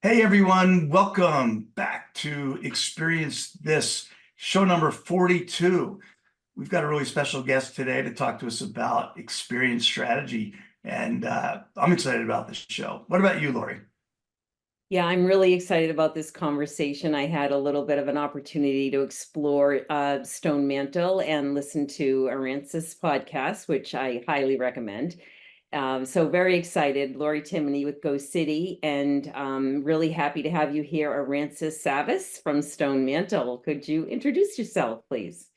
Hey everyone, welcome back to Experience This, show number 42. We've got a really special guest today to talk to us about experience strategy, and I'm excited about this show. What about you, Lori? Yeah, I'm really excited about this conversation. I had a little bit of an opportunity to explore Stone Mantel and listen to Aransas podcast, which I highly recommend. So very excited, Lori Timony with Go City, and really happy to have you here, Aransas Savas from Stone Mantel. Could you introduce yourself, please?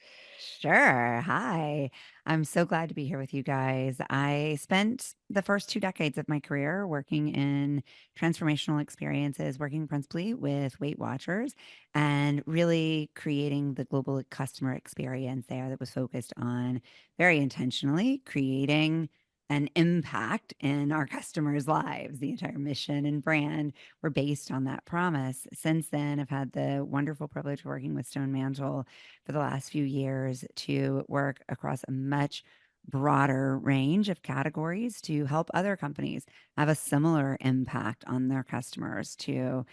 Sure. Hi. I'm so glad to be here with you guys. I spent the first 2 decades of my career working in transformational experiences, working principally with Weight Watchers and really creating the global customer experience there that was focused on very intentionally creating an impact in our customers' lives. The entire mission and brand were based on that promise. Since then, I've had the wonderful privilege of working with Stone Mantle for the last few years to work across a much broader range of categories to help other companies have a similar impact on their customers, to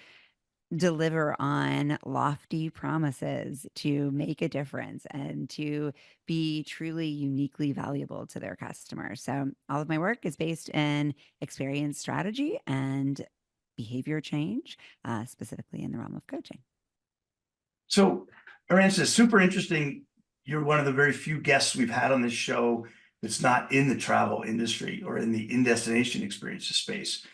deliver on lofty promises, to make a difference, and to be truly uniquely valuable to their customers. So, all of my work is based in experience strategy and behavior change, specifically in the realm of coaching. So, Aransas, super interesting. You're one of the very few guests we've had on this show that's not in the travel industry or in the in-destination experiences space.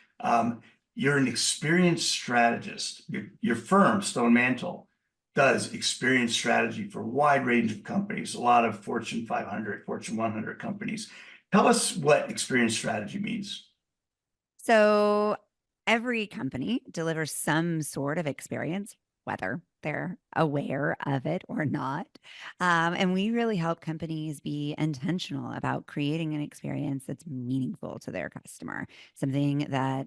You're an experience strategist. Your firm, Stone Mantle, does experience strategy for a wide range of companies, a lot of Fortune 500, Fortune 100 companies. Tell us what experience strategy means. So every company delivers some sort of experience, whether they're aware of it or not. And we really help companies be intentional about creating an experience that's meaningful to their customer, something that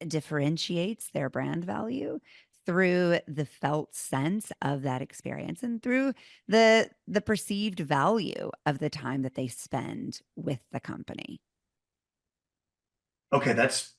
differentiates their brand value through the felt sense of that experience and through the perceived value of the time that they spend with the company. Okay, that's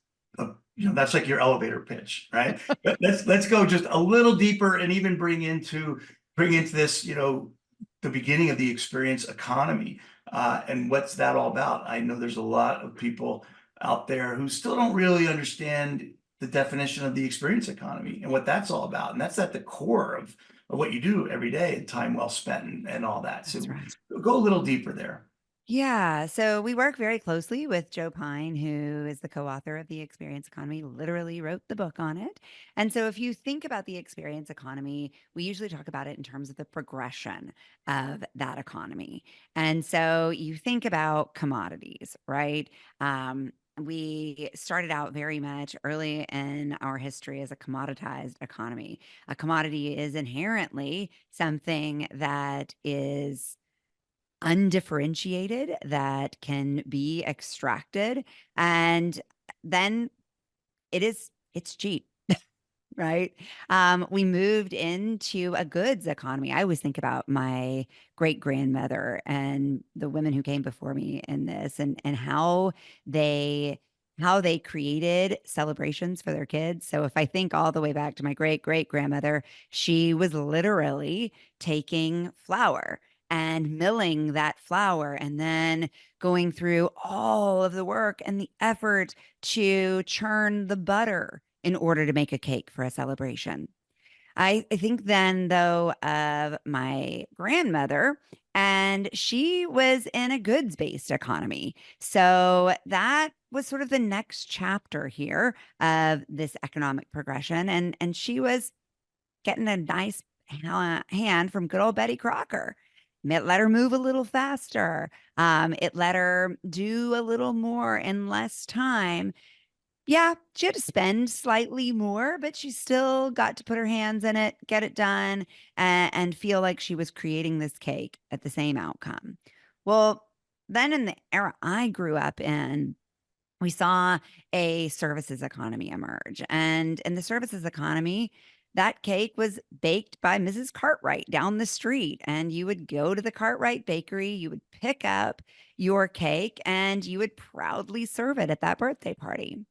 like your elevator pitch, right? But let's go just a little deeper and even bring into this, the beginning of the experience economy, and what's that all about? I know there's a lot of people out there who still don't really understand the definition of the experience economy and what that's all about, and that's at the core of what you do every day and time well spent and all that. That's So right. go a little deeper there. Yeah, so we work very closely with Joe Pine, who is the co-author of The Experience Economy, literally wrote the book on it. And so if you think about the experience economy, we usually talk about it in terms of the progression of that economy. And so you think about commodities, right? We started out very much early in our history as a commoditized economy. A commodity is inherently something that is undifferentiated, that can be extracted, and then it's cheap, right? We moved into a goods economy. I always think about my great grandmother and the women who came before me in this, and how they created celebrations for their kids. So if I think all the way back to my great great grandmother, she was literally taking flour and milling that flour and then going through all of the work and the effort to churn the butter in order to make a cake for a celebration. I think then, though, of my grandmother, and she was in a goods based economy. So that was sort of the next chapter here of this economic progression. And she was getting a nice hand from good old Betty Crocker. It let her move a little faster. It let her do a little more in less time. Yeah, she had to spend slightly more, but she still got to put her hands in it, get it done, and feel like she was creating this cake at the same outcome. Well, then in the era I grew up in, we saw a services economy emerge. And in the services economy, that cake was baked by Mrs. Cartwright down the street. And you would go to the Cartwright bakery, you would pick up your cake, and you would proudly serve it at that birthday party.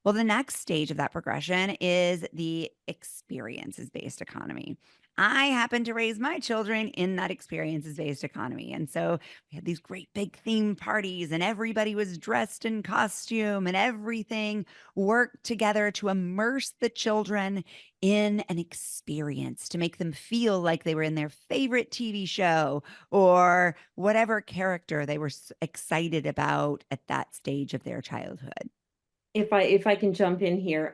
Well, the next stage of that progression is the experiences-based economy. I happened to raise my children in that experiences-based economy. And so we had these great big theme parties, and everybody was dressed in costume, and everything worked together to immerse the children in an experience, to make them feel like they were in their favorite TV show or whatever character they were excited about at that stage of their childhood. If I can jump in here,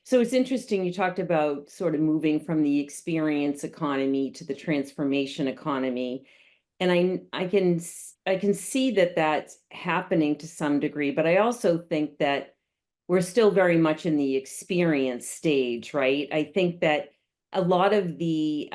so it's interesting you talked about sort of moving from the experience economy to the transformation economy, and I can see that that's happening to some degree, but I also think that we're still very much in the experience stage, right? I think that a lot of the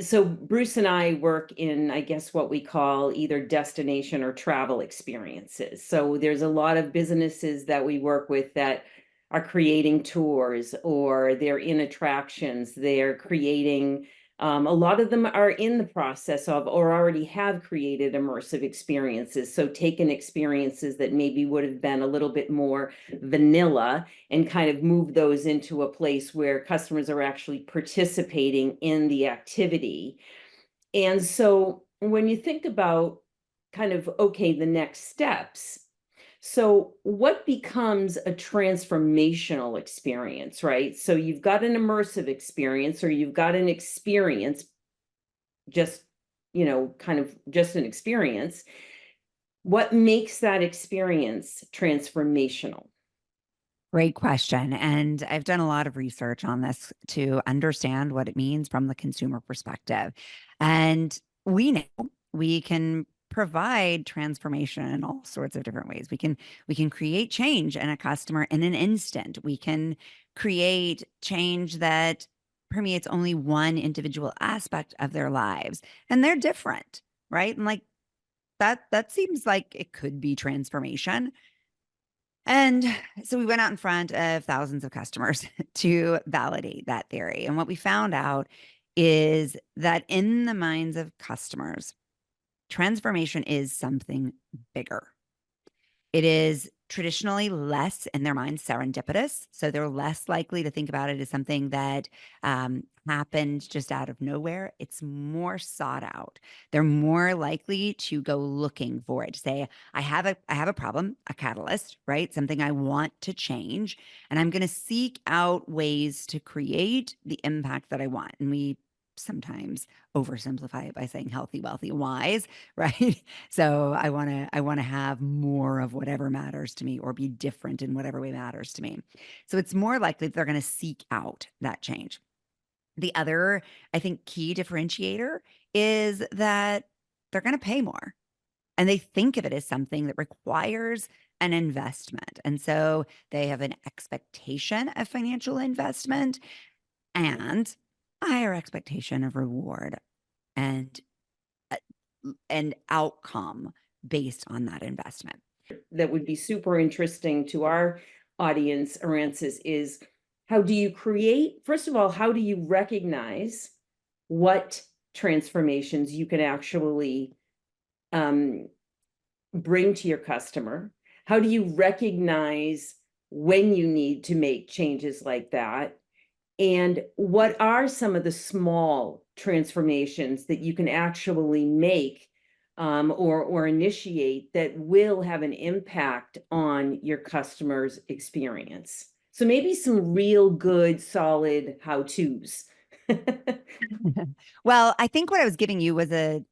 so Bruce and I work in, I guess, what we call either destination or travel experiences. So there's a lot of businesses that we work with that are creating tours, or they're in attractions, they're creating a lot of them are in the process of or already have created immersive experiences. So taken experiences that maybe would have been a little bit more vanilla and kind of move those into a place where customers are actually participating in the activity. And so when you think about kind of, okay, the next steps, so what becomes a transformational experience, right? So you've got an immersive experience, or you've got an experience, just, kind of just an experience. What makes that experience transformational? Great question. And I've done a lot of research on this to understand what it means from the consumer perspective. And we know we can provide transformation in all sorts of different ways. We can create change in a customer in an instant. We can create change that permeates only one individual aspect of their lives. And they're different, right? And like that seems like it could be transformation. And so we went out in front of thousands of customers to validate that theory. And what we found out is that in the minds of customers, transformation is something bigger. It is traditionally less in their minds serendipitous. So they're less likely to think about it as something that happened just out of nowhere. It's more sought out. They're more likely to go looking for it, to say, I have a problem, a catalyst, right? Something I want to change. And I'm going to seek out ways to create the impact that I want. And we sometimes oversimplify it by saying healthy, wealthy, and wise, right? So I want to have more of whatever matters to me, or be different in whatever way matters to me. So it's more likely that they're going to seek out that change. The other, I think, key differentiator is that they're going to pay more, and they think of it as something that requires an investment. And so they have an expectation of financial investment and a higher expectation of reward and an outcome based on that investment. That would be super interesting to our audience, Aransas, is how do you create, first of all, how do you recognize what transformations you can actually bring to your customer? How do you recognize when you need to make changes like that? And what are some of the small transformations that you can actually make or initiate that will have an impact on your customer's experience? So maybe some real good, solid how-tos. Well, I think what I was giving you was a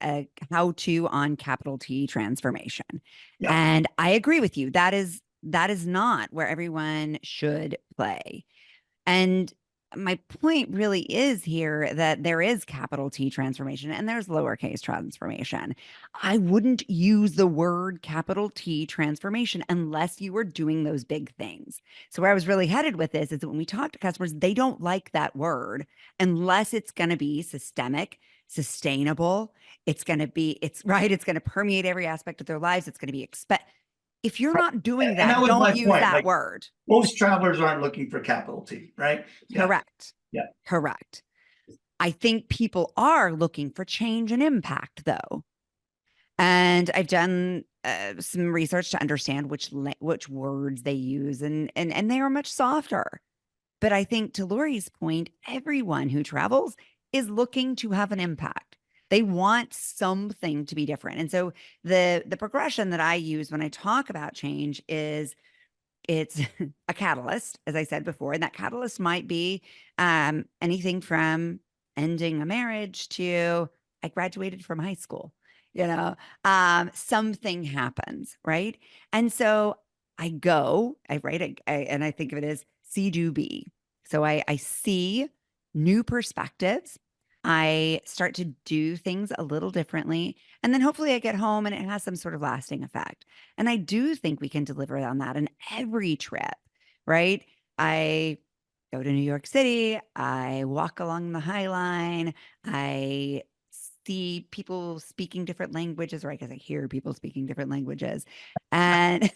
how-to on capital T transformation. Yeah. And I agree with you. That is not where everyone should play. And my point really is here that there is capital T transformation and there's lowercase transformation. I wouldn't use the word capital T transformation unless you were doing those big things. So where I was really headed with this is that when we talk to customers, they don't like that word unless it's going to be systemic, sustainable. It's going to permeate every aspect of their lives. It's going to be if you're not doing And that that, was my don't use point. that Like, word. most travelers aren't looking for capital T, right? Yeah. Correct. Yeah. Correct. I think people are looking for change and impact, though. And I've done some research to understand which words they use, and they are much softer. But I think to Lori's point, everyone who travels is looking to have an impact. They want something to be different. And so the progression that I use when I talk about change is it's a catalyst, as I said before, and that catalyst might be anything from ending a marriage to I graduated from high school. Something happens, right? And so I write, and I think of it as see, do, be. So I see new perspectives. I start to do things a little differently. And then hopefully I get home and it has some sort of lasting effect. And I do think we can deliver on that in every trip, right? I go to New York City, I walk along the High Line, I see people speaking different languages, or I guess I hear people speaking different languages. And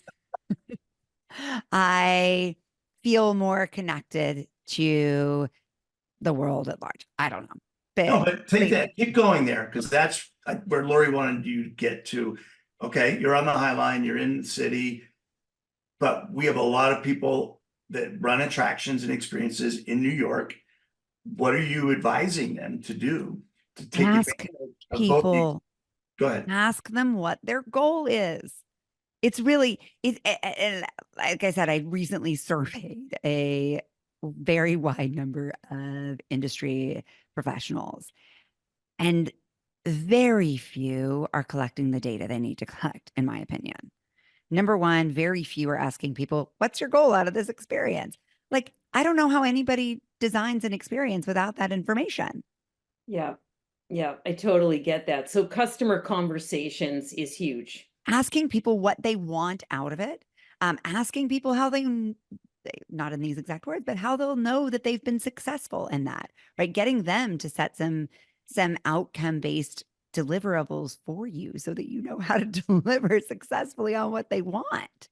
I feel more connected to the world at large. I don't know. No, but keep going there, because that's where Lori wanted you to get to. Okay, you're on the High Line, you're in the city, but we have a lot of people that run attractions and experiences in New York. What are you advising them to do to take Ask advantage of both these? people, Go ahead. ask them what their goal is. It's really, and like I said, I recently surveyed a very wide number of industry professionals, and very few are collecting the data they need to collect, in my opinion. Number one, very few are asking people, what's your goal out of this experience? Like, I don't know how anybody designs an experience without that information. Yeah. Yeah, I totally get that. So customer conversations is huge. Asking people what they want out of it, asking people how not in these exact words, but how they'll know that they've been successful in that, right? Getting them to set some outcome-based deliverables for you so that you know how to deliver successfully on what they want,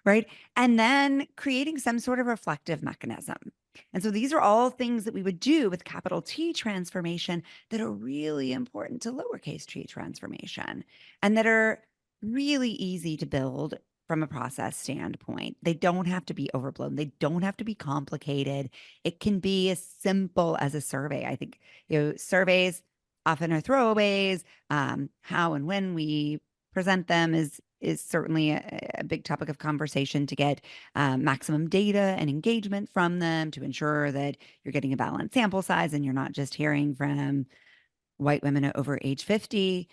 right? And then creating some sort of reflective mechanism. And so these are all things that we would do with capital T transformation that are really important to lowercase t transformation, and that are really easy to build from a process standpoint. They don't have to be overblown. They don't have to be complicated. It can be as simple as a survey. I think, surveys often are throwaways. How and when we present them is certainly a big topic of conversation to get maximum data and engagement from them, to ensure that you're getting a balanced sample size and you're not just hearing from white women over age 50,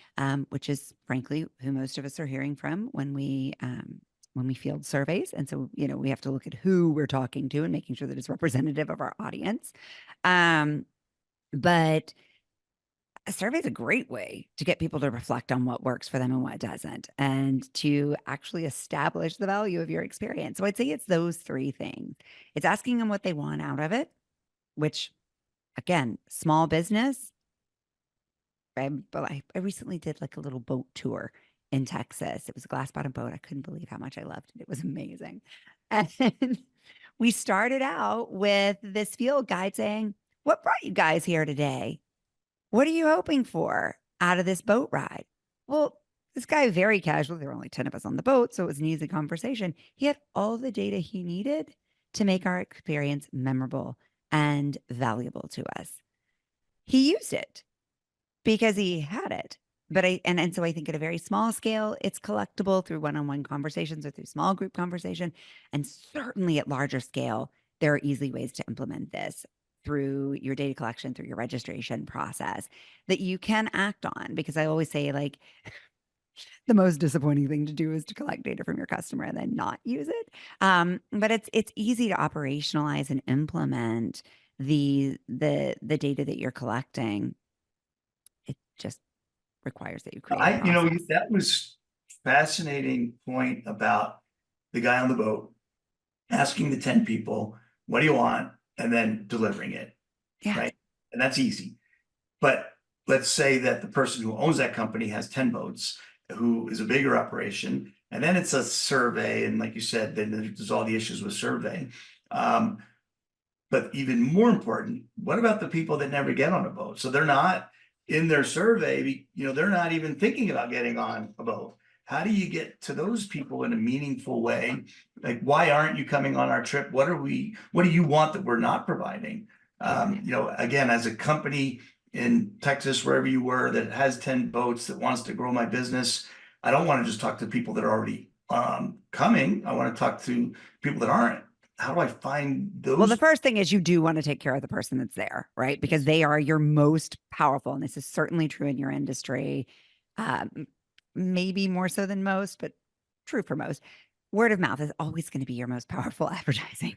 which is frankly who most of us are hearing from when we field surveys. And so, we have to look at who we're talking to and making sure that it's representative of our audience. But a survey is a great way to get people to reflect on what works for them and what doesn't, and to actually establish the value of your experience. So I'd say it's those three things. It's asking them what they want out of it, which, again, small business. I recently did like a little boat tour in Texas. It was a glass bottom boat. I couldn't believe how much I loved it. It was amazing. And we started out with this field guide saying, what brought you guys here today? What are you hoping for out of this boat ride? Well, this guy very casually, there were only 10 of us on the boat, so it was an easy conversation. He had all the data he needed to make our experience memorable and valuable to us. He used it because he had it. But so I think at a very small scale, it's collectible through one-on-one conversations or through small group conversation. And certainly at larger scale, there are easy ways to implement this through your data collection, through your registration process that you can act on. Because I always say, like, the most disappointing thing to do is to collect data from your customer and then not use it. But it's easy to operationalize and implement the data that you're collecting. It just requires that you create a process. That was fascinating point about the guy on the boat asking the 10 people, what do you want? And then delivering it. Yeah. Right. And that's easy. But let's say that the person who owns that company has 10 boats, who is a bigger operation, and then it's a survey. And like you said, then there's all the issues with survey. But even more important, what about the people that never get on a boat? So they're not in their survey, they're not even thinking about getting on a boat. how do you get to those people in a meaningful way? Like, why aren't you coming on our trip? What do you want that we're not providing? Again, as a company in Texas, wherever you were, that has 10 boats, that wants to grow my business, I don't want to just talk to people that are already coming. I want to talk to people that aren't. How do I find those? Well, the first thing is you do want to take care of the person that's there, right? Because they are your most powerful. And this is certainly true in your industry. Maybe more so than most, but true for most. Word of mouth is always going to be your most powerful advertising.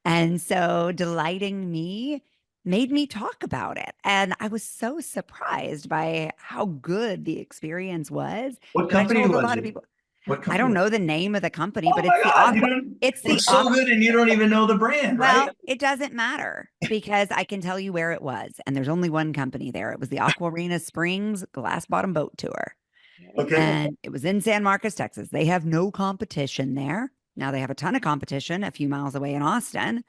And so delighting me made me talk about it. And I was so surprised by how good the experience was. What That I company told a was lot of it? people. What I company? don't know the name of the company, Oh but my it's the God, aqua. It's the it's so good, and you don't even know the brand, well, right? it doesn't matter because I can tell you where it was. And there's only one company there. It was the Aquarina Springs Glass Bottom Boat Tour. Okay. And it was in San Marcos, Texas. They have no competition there. Now they have a ton of competition a few miles away in Austin,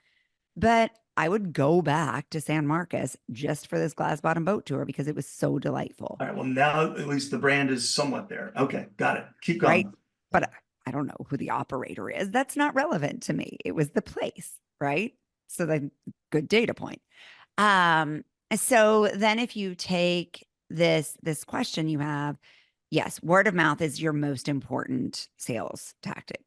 but I would go back to San Marcos just for this glass bottom boat tour because it was so delightful. All right. Well, now at least the brand is somewhat there. Okay, got it. Keep Right. going. But I don't know who the operator is. That's not relevant to me. It was the place, right? So then good data point. Um, so then if you take this question you have, yes, word of mouth is your most important sales tactic.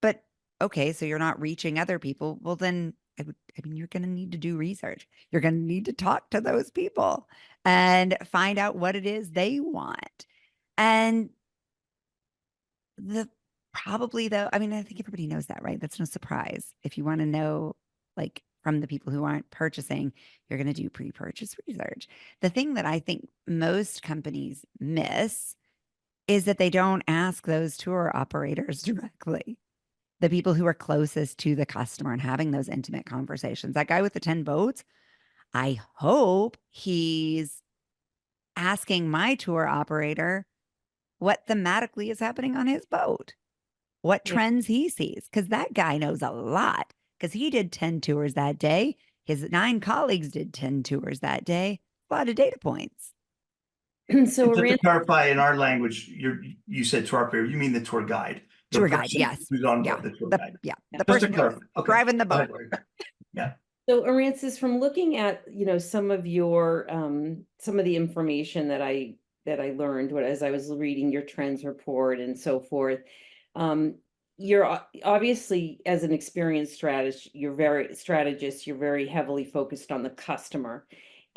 But okay, so you're not reaching other people. Well, then I mean, you're going to need to do research. You're going to need to talk to those people and find out what it is they want. And the probably though, I mean, I think everybody knows that, right? That's no surprise. If you want to know, like from the people who aren't purchasing, you're going to do pre-purchase research. The thing that I think most companies miss is that they don't ask those tour operators directly, the people who are closest to the customer and having those intimate conversations. That guy with the 10 boats, I hope he's asking my tour operator what thematically is happening on his boat, what Yeah. trends he sees, because that guy knows a lot because he did 10 tours that day. His 9 colleagues did 10 tours that day. A lot of data points. So And just to Aransas, clarify, in our language, you said tour operator, you mean the tour guide, the Tour guide, person yes. who's on Yeah. board, the tour The, guide. yeah. Yeah. The Just to person clarify. who's Okay. driving the Go ahead, boat. Lori. Yeah. so Aransas, from looking at, some of your some of the information that I learned as I was reading your trends report and so forth, um, obviously, as an experienced strategist, you're very heavily focused on the customer.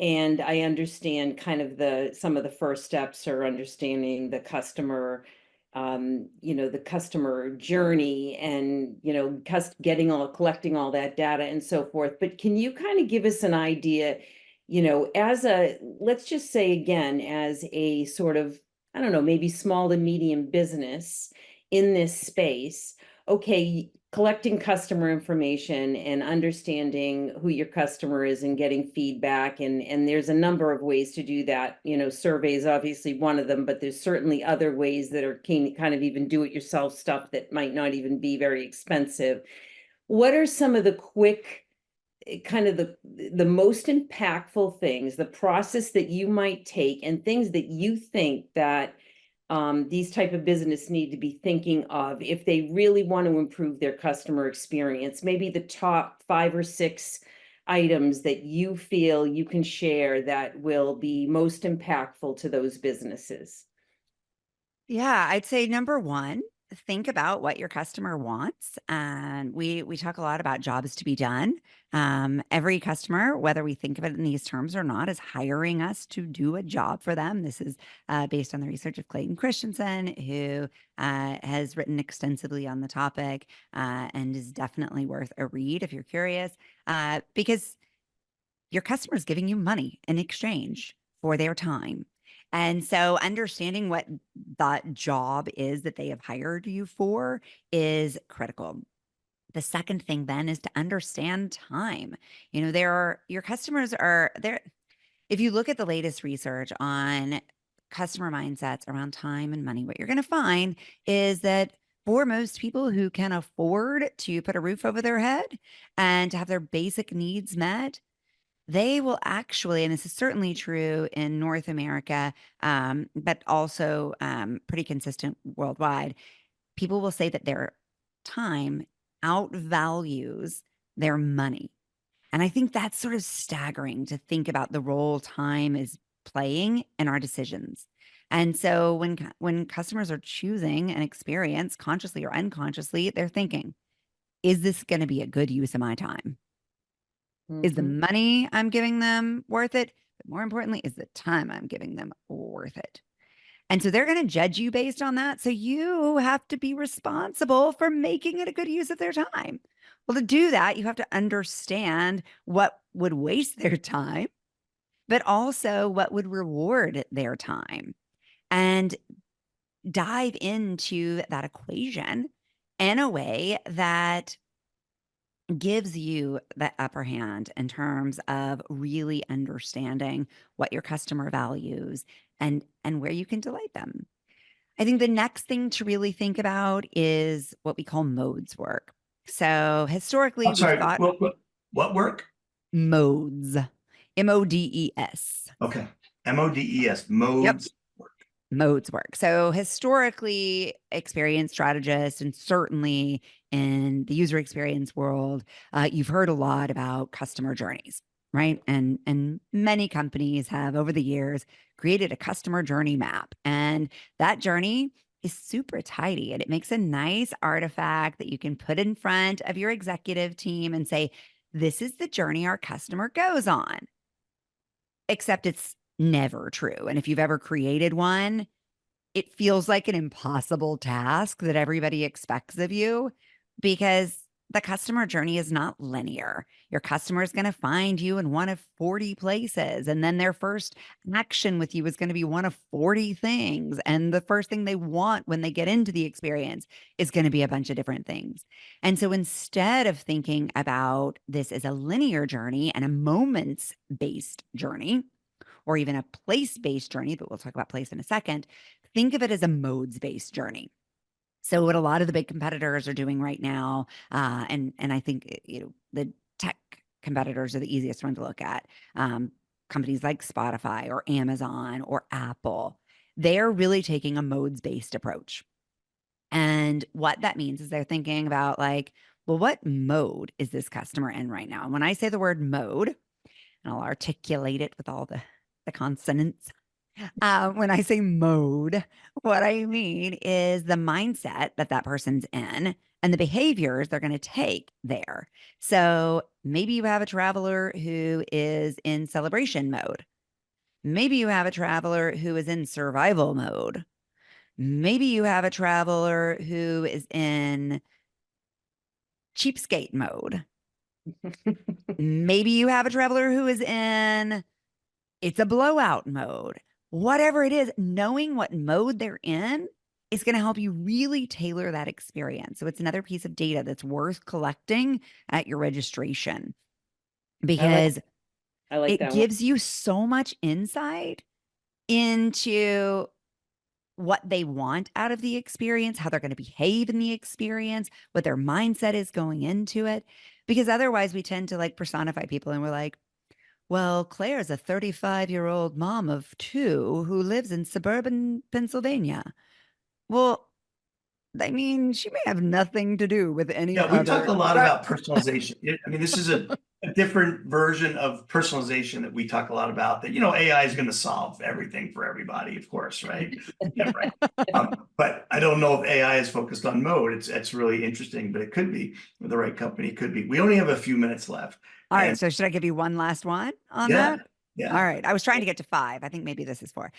And I understand kind of some of the first steps are understanding the customer, the customer journey, and, collecting all that data and so forth. But can you kind of give us an idea, let's just say again, as a sort of, I don't know, maybe small to medium business in this space, okay, collecting customer information and understanding who your customer is and getting feedback, and there's a number of ways to do that. Surveys obviously one of them, but there's certainly other ways that are kind of even do it yourself stuff that might not even be very expensive. What are some of the quick, kind of the most impactful things, the process that you might take, and things that you think that these type of business need to be thinking of if they really want to improve their customer experience? Maybe the top 5 or 6 items that you feel you can share that will be most impactful to those businesses. Yeah, I'd say number one, think about what your customer wants. And we talk a lot about jobs to be done. Every customer, whether we think of it in these terms or not, is hiring us to do a job for them. This is based on the research of Clayton Christensen, who has written extensively on the topic and is definitely worth a read if you're curious, because your customer is giving you money in exchange for their time. And so understanding what that job is that they have hired you for is critical. The second thing then is to understand time. Your customers are there. If you look at the latest research on customer mindsets around time and money, what you're going to find is that for most people who can afford to put a roof over their head and to have their basic needs met, they will actually, and this is certainly true in North America, but also pretty consistent worldwide, people will say that their time outvalues their money. And I think that's sort of staggering to think about the role time is playing in our decisions. And so when customers are choosing an experience consciously or unconsciously, they're thinking, is this going to be a good use of my time? Is the Mhm. money I'm giving them worth it? But more importantly, is the time I'm giving them worth it? And so they're going to judge you based on that. So you have to be responsible for making it a good use of their time. Well, to do that, you have to understand what would waste their time, but also what would reward their time, and dive into that equation in a way that gives you the upper hand in terms of really understanding what your customer values and where you can delight them. I think the next thing to really think about is what we call modes work. So historically, I'm we've sorry, thought what work? modes, MODES. Okay. MODES, Yep. modes work. Modes work. So historically, experience strategists, and certainly in the user experience world, you've heard a lot about customer journeys, right? And many companies have over the years created a customer journey map, and that journey is super tidy, and it makes a nice artifact that you can put in front of your executive team and say, "This is the journey our customer goes on." Except it's never true. And if you've ever created one, it feels like an impossible task that everybody expects of you, because the customer journey is not linear. Your customer is going to find you in one of 40 places, and then their first action with you is going to be one of 40 things. And the first thing they want when they get into the experience is going to be a bunch of different things. And so instead of thinking about this as a linear journey and a moments based journey, or even a place based journey, but we'll talk about place in a second, think of it as a modes based journey. So what a lot of the big competitors are doing right now, and I think the tech competitors are the easiest one to look at. Companies like Spotify or Amazon or Apple, they're really taking a modes based approach. And what that means is they're thinking about like, well, what mode is this customer in right now? And when I say the word mode, and I'll articulate it with all the consonants. When I say mode, what I mean is the mindset that that person's in and the behaviors they're going to take there. So maybe you have a traveler who is in celebration mode. Maybe you have a traveler who is in survival mode. Maybe you have a traveler who is in cheapskate mode. Maybe you have a traveler who is in it's a blowout mode. Whatever it is, knowing what mode they're in is going to help you really tailor that experience. So it's another piece of data that's worth collecting at your registration, I like because I like it that one. gives you so much insight into what they want out of the experience, how they're going to behave in the experience, what their mindset is going into it. Because otherwise we tend to like personify people and we're like, well, Claire's a 35-year-old mom of two who lives in suburban Pennsylvania. Well, I mean, she may have nothing to do with any Yeah, we've talked other. a lot Right. about personalization. I mean, this is a different version of personalization that we talk a lot about, that, AI is going to solve everything for everybody, of course, right? Yeah, right. But I don't know if AI is focused on mode. It's really interesting, but it could be with the right company. It could be. We only have a few minutes left. All right. And So should I give you one last one on yeah, that? All yeah, right. I was trying to get to five. I think maybe this is four,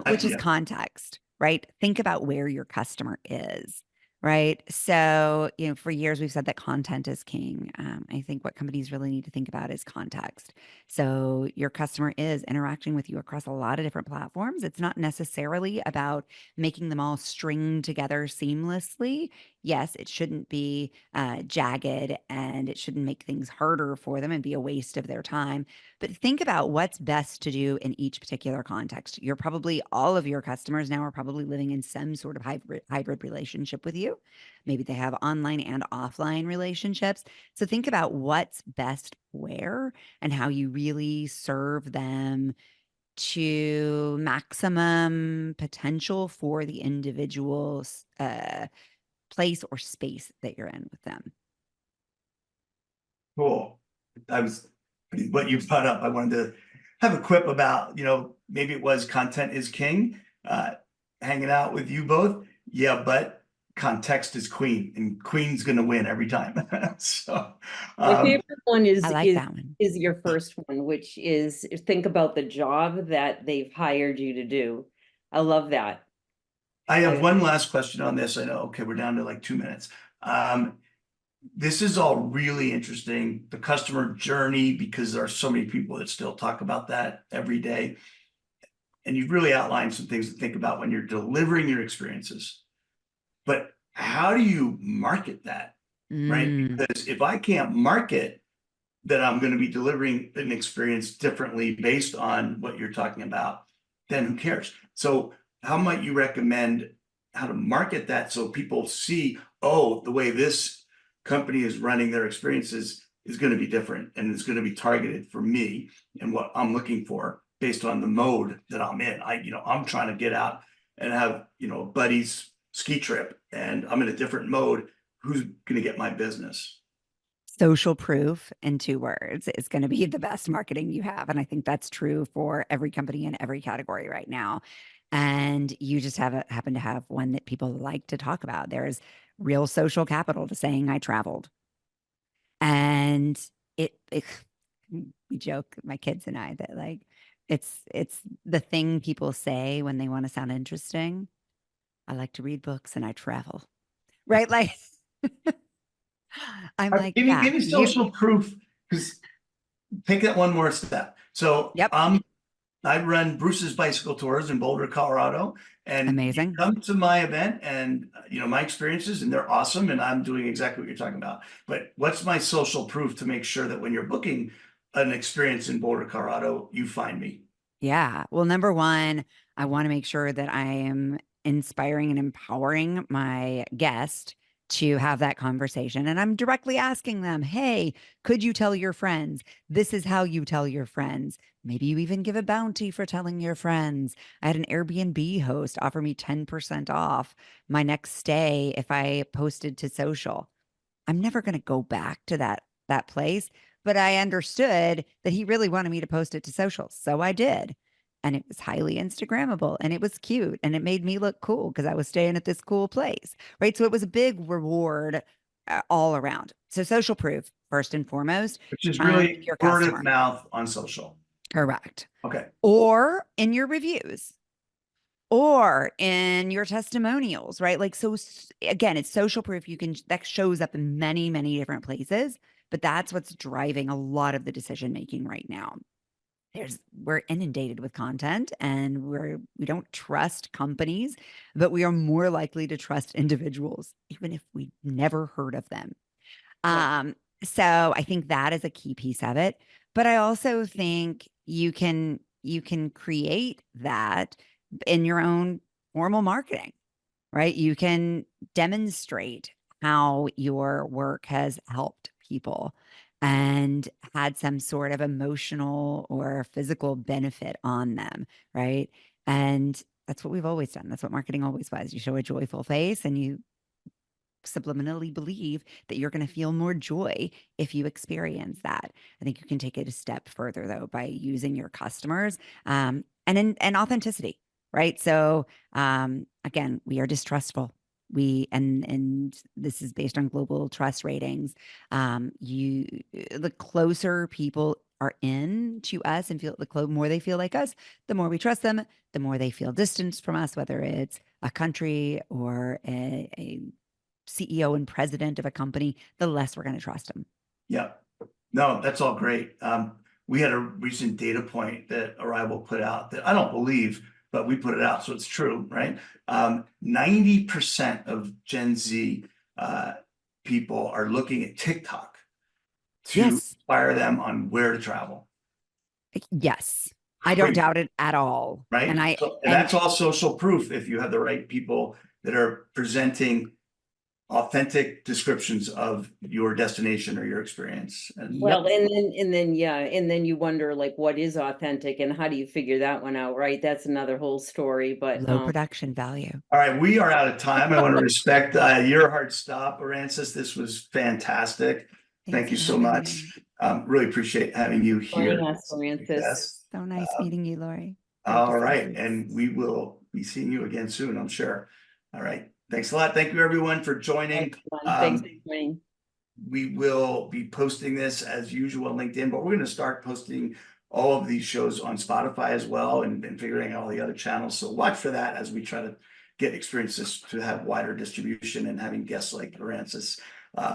which is yeah. context, right? Think about where your customer is, right? So, for years we've said that content is king. I think what companies really need to think about is context. So your customer is interacting with you across a lot of different platforms. It's not necessarily about making them all string together seamlessly. Yes, it shouldn't be jagged, and it shouldn't make things harder for them and be a waste of their time. But think about what's best to do in each particular context. All of your customers now are probably living in some sort of hybrid relationship with you. to. Maybe they have online and offline relationships. So think about what's best where and how you really serve them to maximum potential for the individual's place or space that you're in with them. Cool. What you brought up, I wanted to have a quip about, maybe it was content is king, hanging out with you both. Yeah, but context is queen, and queen's going to win every time. So, My favorite one I like that one. is your first one, which is think about the job that they've hired you to do. I love that. I have one last question on this. I know, okay, we're down to like 2 minutes. This is all really interesting, the customer journey, because there are so many people that still talk about that every day. And you've really outlined some things to think about when you're delivering your experiences. But how do you market that, right? Because if I can't market that I'm going to be delivering an experience differently based on what you're talking about, then who cares? So how might you recommend how to market that so people see, oh, the way this company is running their experiences is going to be different, and it's going to be targeted for me and what I'm looking for based on the mode that I'm in. I'm trying to get out and have, a buddy's ski trip, and I'm in a different mode. Who's going to get my business? Social proof in 2 words is going to be the best marketing you have. And I think that's true for every company in every category right now. And you just happen to have one that people like to talk about. There's real social capital to saying I traveled. And we joke, my kids and I, that like it's the thing people say when they want to sound interesting. I like to read books and I travel. Right? Like I'm like, Give yeah, me social proof, because take that one more step. So yep. I run Bruce's Bicycle Tours in Boulder, Colorado, and Amazing. you come to my event and my experiences, and they're awesome, and I'm doing exactly what you're talking about. But what's my social proof to make sure that when you're booking an experience in Boulder, Colorado, you find me? Yeah. Well, number one, I want to make sure that I am inspiring and empowering my guest to have that conversation. And I'm directly asking them, hey, could you tell your friends? This is how you tell your friends. Maybe you even give a bounty for telling your friends. I had an Airbnb host offer me 10% off my next stay if I posted to social. I'm never going to go back to that place, but I understood that he really wanted me to post it to social. So I did. And it was highly Instagrammable and it was cute and it made me look cool because I was staying at this cool place. Right. So it was a big reward all around. So social proof, first and foremost, Which is with really your word of customer. mouth on social. Correct. Okay. Or in your reviews or in your testimonials, right? Like, so again, it's social proof. That shows up in many, many different places, but that's what's driving a lot of the decision making right now. We're inundated with content and we don't trust companies, but we are more likely to trust individuals, even if we never heard of them. So I think that is a key piece of it. But I also think you can create that in your own formal marketing, right? You can demonstrate how your work has helped people and had some sort of emotional or physical benefit on them, right? And that's what we've always done. That's what marketing always was. You show a joyful face and you subliminally believe that you're going to feel more joy if you experience that. I think you can take it a step further though by using your customers and authenticity, right? So again, we are distrustful. And this is based on global trust ratings. The closer people are in to us and feel more they feel like us, the more we trust them, the more they feel distanced from us, whether it's a country or a CEO and president of a company, the less we're going to trust them. Yeah. No, that's all great. We had a recent data point that Arival put out that I don't believe, but we put it out, so it's true, right? 90% of Gen Z people are looking at TikTok to inspire them on where to travel. Yes. I don't doubt it at all. Right. And And that's all social proof if you have the right people that are presenting authentic descriptions of your destination or your experience. And Well, and then you wonder like what is authentic and how do you figure that one out, right? That's another whole story, but Low production value. all right, we are out of time. I want to respect your hard stop, Aransas. This was fantastic. Thank you for so having much. me. Really appreciate having you here. joining us, Aransas. Yes. So nice meeting you, Lori. Thank you All so right, much. and we will be seeing you again soon, I'm sure. All right, thanks a lot. Thank you, everyone, for joining. Thanks for joining. We will be posting this as usual on LinkedIn, but we're going to start posting all of these shows on Spotify as well, and figuring out all the other channels. So watch for that as we try to get Experiences to have wider distribution, and having guests like Aransas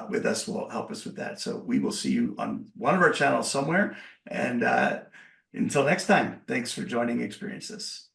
with us will help us with that. So we will see you on one of our channels somewhere. And until next time, thanks for joining Experiences.